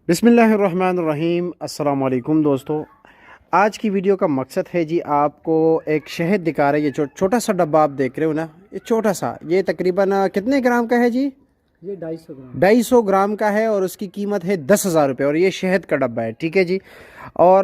बिस्मिल्लाहिर्रहमानिर्रहीम। अस्सलाम वालेकुम दोस्तों, आज की वीडियो का मकसद है जी आपको एक शहद दिखा रहे हैं। ये छोटा सा डब्बा आप देख रहे हो ना, ये छोटा सा, ये तकरीबन कितने ग्राम का है जी? ये 250 ग्राम। 250 ग्राम का है और उसकी कीमत है 10,000 रुपये और ये शहद का डब्बा है। ठीक है जी। और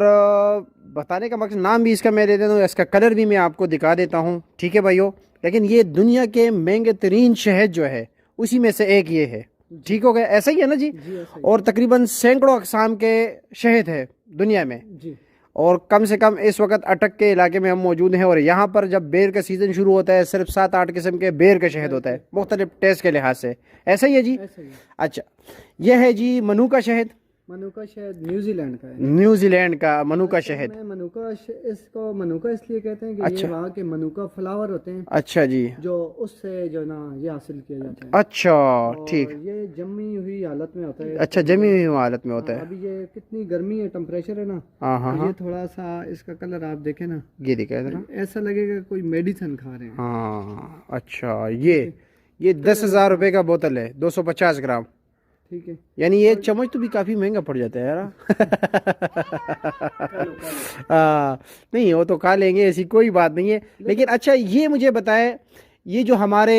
बताने का मकसद, नाम भी इसका मैं दे देता हूँ, इसका कलर भी मैं आपको दिखा देता हूँ। ठीक है भाइयों, लेकिन ये दुनिया के महंगे तरीन शहद जो है उसी में से एक ये है। ठीक हो गया, ऐसा ही है ना जी? ऐसा ही। और तकरीबन सैकड़ों अक़साम के शहद है दुनिया में जी। और कम से कम इस वक्त अटक के इलाके में हम मौजूद हैं। और यहाँ पर जब बेर का सीज़न शुरू होता है सिर्फ 7-8 किस्म के बेर का शहद होता है मुख्तलिफ टेस्ट के लिहाज से। ऐसा ही है जी? ऐसा ही है। अच्छा, यह है जी मनुका शहद। मनुका शहद न्यूजीलैंड का है। न्यूजीलैंड का मनुका शहद। इसको मनुका इसलिए कहते हैं कि अच्छा। ये वहाँ के मनुका फ्लावर होते हैं। अच्छा जी। जो उससे जो ना ये हासिल किया जाता है। अच्छा, और ठीक। ये जमी हुई हालत में होता है। अच्छा, जमी हुई हालत में होता है। अभी ये कितनी गर्मी है, टेम्परेचर है ना। हाँ हाँ तो हाँ, ये थोड़ा सा इसका कलर आप देखें ना, ये दिखाया जरा। ऐसा लगेगा कोई मेडिसिन खा रहे हैं। हाँ अच्छा, ये 10,000 रुपये का बोतल है, 250 ग्राम। ठीक है। यानी ये चम्मच तो भी काफ़ी महंगा पड़ जाता है यार। नहीं, वो तो खा लेंगे, ऐसी कोई बात नहीं है। लेकिन अच्छा, ये मुझे बताए, ये जो हमारे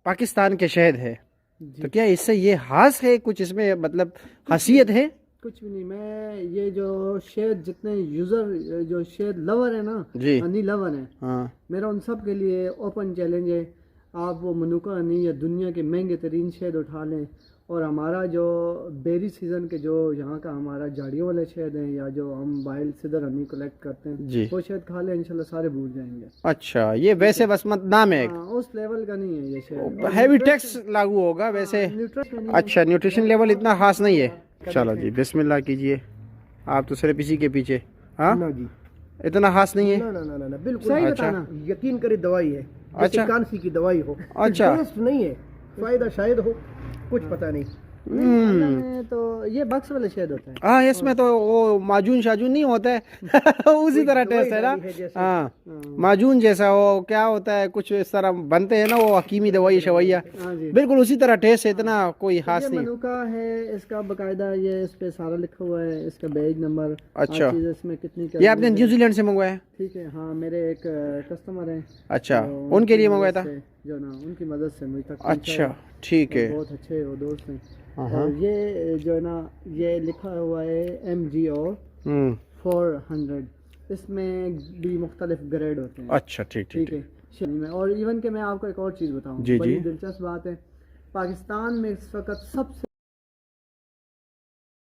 पाकिस्तान के शहद है, तो क्या इससे ये खास है कुछ, इसमें मतलब खासियत है? कुछ भी नहीं। मैं ये जो शेद जितने यूज़र जो शेद लवर है ना जी, हनी लवर है, हाँ। मेरा उन सब के लिए ओपन चैलेंज है। आप वो मनुका हनी या दुनिया के महंगे तरीन शेद उठा लें और हमारा जो बेरी सीज़न के जो यहाँ का हमारा झाड़ियों वाले शहद हैं या जो हम वाइल्ड सिदर हनी कलेक्ट करते हैं जी। वो शहद खा लें, इंशाल्लाह सारे भूल जाएंगे। अच्छा, ये वैसे बस मत नाम है, हाँ, उस लेवल का नहीं है ये शहद। हैवी टैक्स लागू होगा वैसे। न्यूट्रिशन अच्छा, न्यूट्रिशन लेवल इतना खास नहीं है। चलो जी, बिस्मिल्लाह कीजिए। आप तो सिर्फ इसी के पीछे। हाँ ना जी, इतना खास नहीं है। ना ना ना ना ना, बिल्कुल सही अच्छा। बताना। यकीन करे दवाई है। अच्छा। जैसे कांसी की दवाई हो। अच्छा। टेस्ट नहीं है, फायदा शायद हो, कुछ पता नहीं। अल्लाह ने तो ये बक्स वाले शहद होता है। हाँ, इसमें तो वो माजून शाजून नहीं होता है। उसी तरह टेस्ट है ना। डाली है जैसे। हाँ, माजून जैसा वो क्या होता है, कुछ इस तरह बनते हैं ना वो हकीमी दवाई शवैया, हाँ जी। बिल्कुल उसी तरह टेस्ट है, इतना कोई ये खास नहीं। मनुका है, इसका बकायदा ये इस पे सारा लिखा हुआ है, इसका बैच नंबर। अच्छा। हर चीज़ इसमें कितनी ये आपने न्यूजीलैंड से मंगवाया है? ठीक है। हाँ, मेरे एक कस्टमर हैं। अच्छा, तो उनके लिए मंगवाया था? जो ना उनकी मदद से मुझे तक अच्छा, ठीक है। बहुत अच्छे वो दोस्त हैं। हाँ। और ये जो है ना, ये लिखा हुआ है MGO 400। इसमें भी मुख्तलिफ ग्रेड होते हैं। अच्छा, ठीक ठीक ठीक है। शनी में और इवन के मैं आपको एक और चीज़ बताऊं, जी, बड़ी जी। दिलचस्प बात है। पाकिस्तान में इस वक्त सबसे